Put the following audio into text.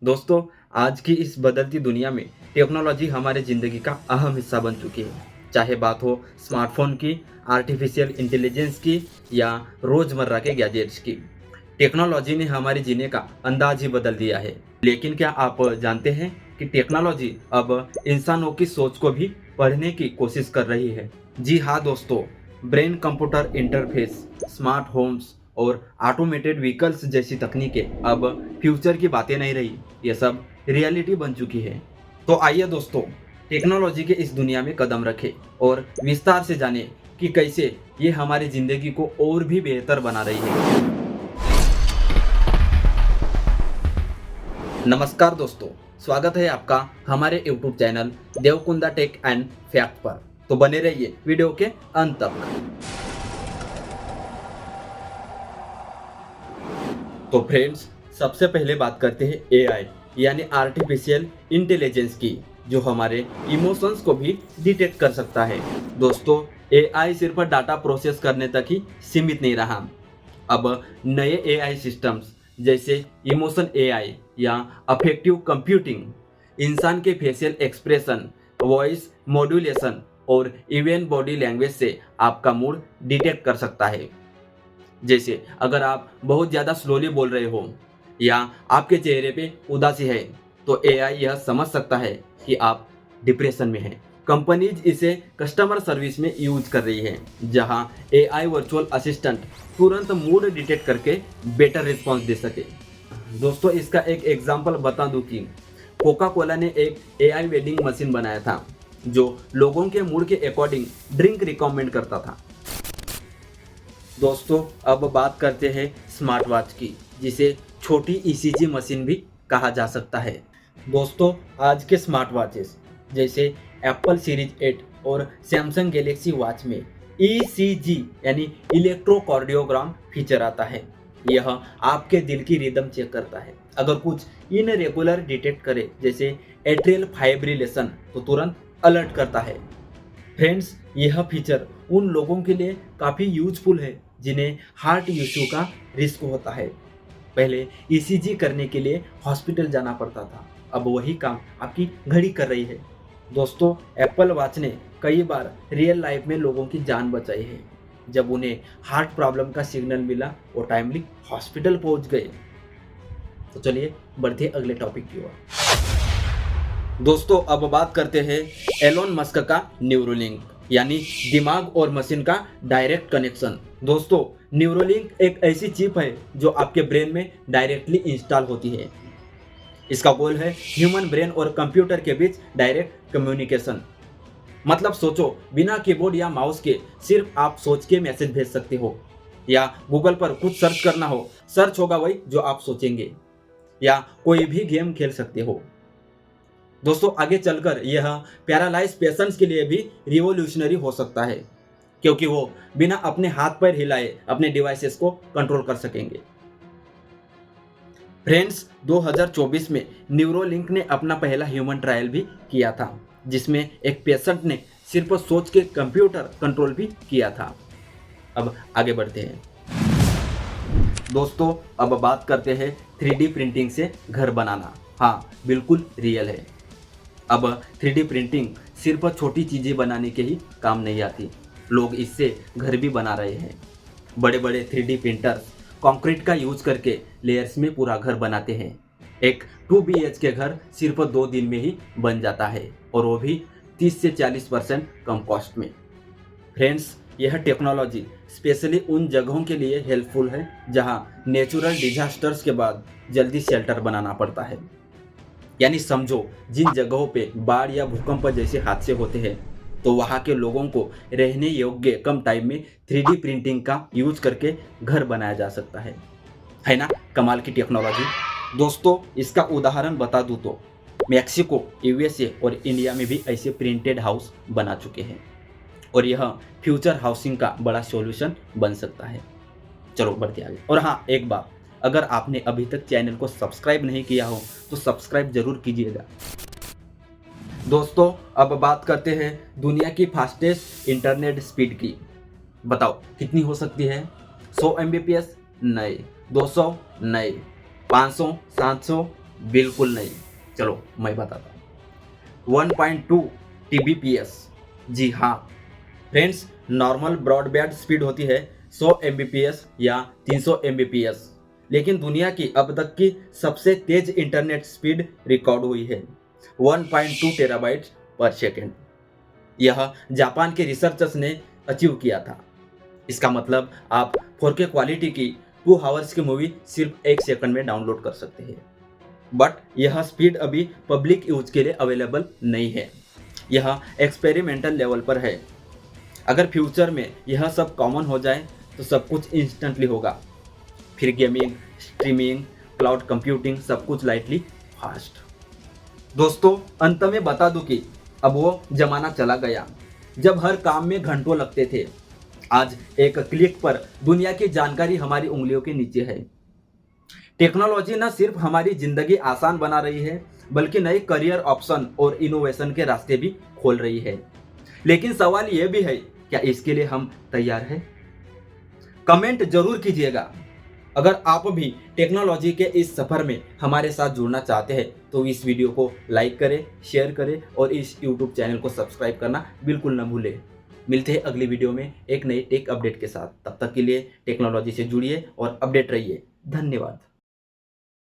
दोस्तों, आज की इस बदलती दुनिया में टेक्नोलॉजी हमारे ज़िंदगी का अहम हिस्सा बन चुकी है। चाहे बात हो स्मार्टफ़ोन की, आर्टिफ़िशियल इंटेलिजेंस की या रोज़मर्रा के गैजेट्स की। टेक्नोलॉजी ने हमारे जीने का अंदाज़ ही बदल दिया है। लेकिन क्या आप जानते हैं कि टेक्नोलॉजी अब इंसानों की सोच को भी पढ़ने की कोशिश कर रही है? जी हाँ दोस्तों, brain computer interface, smart homes और ऑटोमेटेड व्हीकल्स जैसी तकनीकें अब फ्यूचर की बातें नहीं रही, ये सब रियलिटी बन चुकी है। तो आइए दोस्तों, टेक्नोलॉजी के इस दुनिया में कदम रखें और विस्तार से जानें कि कैसे ये हमारी ज़िंदगी को और भी बेहतर बना रही है। नमस्कार दोस्तों, स्वागत है आपका हमारे YouTube channel Devkunda tech and fact पर। तो बने रहिए वीडियो के अंत तक। तो फ्रेंड्स, सबसे पहले बात करते हैं एआई यानी आर्टिफिशियल इंटेलिजेंस की, जो हमारे इमोशंस को भी डिटेक्ट कर सकता है। दोस्तों, एआई सिर्फ डाटा प्रोसेस करने तक ही सीमित नहीं रहा। अब नए एआई सिस्टम्स जैसे इमोशन एआई या अफेक्टिव कंप्यूटिंग इंसान के फेशियल एक्सप्रेशन, वॉइस मॉड्यूलेशन और इवन बॉडी लैंग्वेज से आपका मूड डिटेक्ट कर सकता है। जैसे अगर आप बहुत ज़्यादा स्लोली बोल रहे हो या आपके चेहरे पे उदासी है, तो एआई यह समझ सकता है कि आप डिप्रेशन में हैं। कंपनीज इसे कस्टमर सर्विस में यूज कर रही है, जहां एआई वर्चुअल असिस्टेंट तुरंत मूड डिटेक्ट करके बेटर रिस्पॉन्स दे सके। दोस्तों, इसका एक एग्जांपल बता दूं कि कोका कोला ने एक एआई वेडिंग मशीन बनाया था, जो लोगों के मूड के अकॉर्डिंग ड्रिंक रिकमेंड करता था। दोस्तों, अब बात करते हैं स्मार्ट वॉच की, जिसे छोटी ईसीजी मशीन भी कहा जा सकता है। दोस्तों, आज के स्मार्ट वॉचेस जैसे एप्पल सीरीज 8 और सैमसंग गैलेक्सी वॉच में ईसीजी यानी इलेक्ट्रोकार्डियोग्राम फीचर आता है। यह आपके दिल की रिदम चेक करता है। अगर कुछ इनरेगुलर डिटेक्ट करे, जैसे एट्रियल फाइब्रिलेशन, तो तुरंत अलर्ट करता है। फ्रेंड्स, यह फीचर उन लोगों के लिए काफ़ी यूजफुल है जिन्हें हार्ट इशू का रिस्क होता है। पहले ईसीजी करने के लिए हॉस्पिटल जाना पड़ता था, अब वही काम आपकी घड़ी कर रही है। दोस्तों, एप्पल वॉच ने कई बार रियल लाइफ में लोगों की जान बचाई है। जब उन्हें हार्ट प्रॉब्लम का सिग्नल मिला, वो टाइमली हॉस्पिटल पहुंच गए। तो चलिए बढ़ते अगले टॉपिक की ओर। दोस्तों, अब बात करते हैं एलोन मस्क का न्यूरोलिंक यानी दिमाग और मशीन का डायरेक्ट कनेक्शन। दोस्तों, न्यूरोलिंक एक ऐसी चिप है जो आपके ब्रेन में डायरेक्टली इंस्टॉल होती है। इसका गोल है ह्यूमन ब्रेन और कंप्यूटर के बीच डायरेक्ट कम्युनिकेशन। मतलब सोचो, बिना कीबोर्ड या माउस के सिर्फ आप सोच के मैसेज भेज सकते हो, या गूगल पर कुछ सर्च करना हो, सर्च होगा वही जो आप सोचेंगे, या कोई भी गेम खेल सकते हो। दोस्तों, आगे चलकर यह पैरालाइज पेशेंट्स के लिए भी रिवॉल्यूशनरी हो सकता है, क्योंकि वो बिना अपने हाथ पैर हिलाए अपने डिवाइसेस को कंट्रोल कर सकेंगे। फ्रेंड्स, 2024 में न्यूरोलिंक ने अपना पहला ह्यूमन ट्रायल भी किया था, जिसमें एक पेशेंट ने सिर्फ सोच के कंप्यूटर कंट्रोल भी किया था। अब आगे बढ़ते हैं। दोस्तों, अब बात करते हैं 3D प्रिंटिंग से घर बनाना। हाँ, बिल्कुल रियल है। अब 3D प्रिंटिंग सिर्फ छोटी चीज़ें बनाने के ही काम नहीं आती, लोग इससे घर भी बना रहे हैं। बड़े बड़े 3D प्रिंटर्स कंक्रीट का यूज करके लेयर्स में पूरा घर बनाते हैं। एक 2 BHK घर सिर्फ 2 दिन में ही बन जाता है, और वो भी 30 से 40% कम कॉस्ट में। फ्रेंड्स, यह टेक्नोलॉजी स्पेशली उन जगहों के लिए हेल्पफुल है जहां नेचुरल डिजास्टर्स के बाद जल्दी शेल्टर बनाना पड़ता है। यानी समझो, जिन जगहों पे बाढ़ या भूकंप जैसे हादसे होते हैं, तो वहाँ के लोगों को रहने योग्य कम टाइम में 3D प्रिंटिंग का यूज करके घर बनाया जा सकता है ना? कमाल की टेक्नोलॉजी। दोस्तों, इसका उदाहरण बता दूँ तो मैक्सिको, यूएसए और इंडिया में भी ऐसे प्रिंटेड हाउस बना चुके हैं, और यह फ्यूचर हाउसिंग का बड़ा सॉल्यूशन बन सकता है। चलो बढ़ते आगे। और हाँ, एक बात, अगर आपने अभी तक चैनल को सब्सक्राइब नहीं किया हो तो सब्सक्राइब जरूर कीजिएगा। दोस्तों, अब बात करते हैं दुनिया की फास्टेस्ट इंटरनेट स्पीड की। बताओ कितनी हो सकती है? 100 Mbps? नहीं। 200? नहीं। 500? 700? बिल्कुल नहीं। चलो मैं बताता हूँ। 1.2 Tbps। जी हाँ फ्रेंड्स, नॉर्मल ब्रॉडबैंड स्पीड होती है 100 Mbps या 300 Mbps, लेकिन दुनिया की अब तक की सबसे तेज इंटरनेट स्पीड रिकॉर्ड हुई है 1.2 टेराबाइट पर सेकेंड। यह जापान के रिसर्चर्स ने अचीव किया था। इसका मतलब आप 4K क्वालिटी की 2 आवर्स की मूवी सिर्फ 1 सेकंड में डाउनलोड कर सकते हैं। बट यह स्पीड अभी पब्लिक यूज के लिए अवेलेबल नहीं है, यह एक्सपेरिमेंटल लेवल पर है। अगर फ्यूचर में यह सब कॉमन हो जाए तो सब कुछ इंस्टेंटली होगा, फिर गेमिंग, स्ट्रीमिंग, क्लाउड कंप्यूटिंग सब कुछ लाइटली फास्ट। दोस्तों अंत में बता दूं कि अब वो जमाना चला गया जब हर काम में घंटों लगते थे। आज एक क्लिक पर दुनिया की जानकारी हमारी उंगलियों के नीचे है। टेक्नोलॉजी न सिर्फ हमारी जिंदगी आसान बना रही है, बल्कि नए करियर ऑप्शन और इनोवेशन के रास्ते भी खोल रही है। लेकिन सवाल यह भी है, क्या इसके लिए हम तैयार हैं? कमेंट जरूर कीजिएगा। अगर आप भी टेक्नोलॉजी के इस सफर में हमारे साथ जुड़ना चाहते हैं तो इस वीडियो को लाइक करें, शेयर करें और इस यूट्यूब चैनल को सब्सक्राइब करना बिल्कुल न भूलें। मिलते हैं अगली वीडियो में एक नई टेक अपडेट के साथ। तब तक के लिए टेक्नोलॉजी से जुड़िए और अपडेट रहिए। धन्यवाद।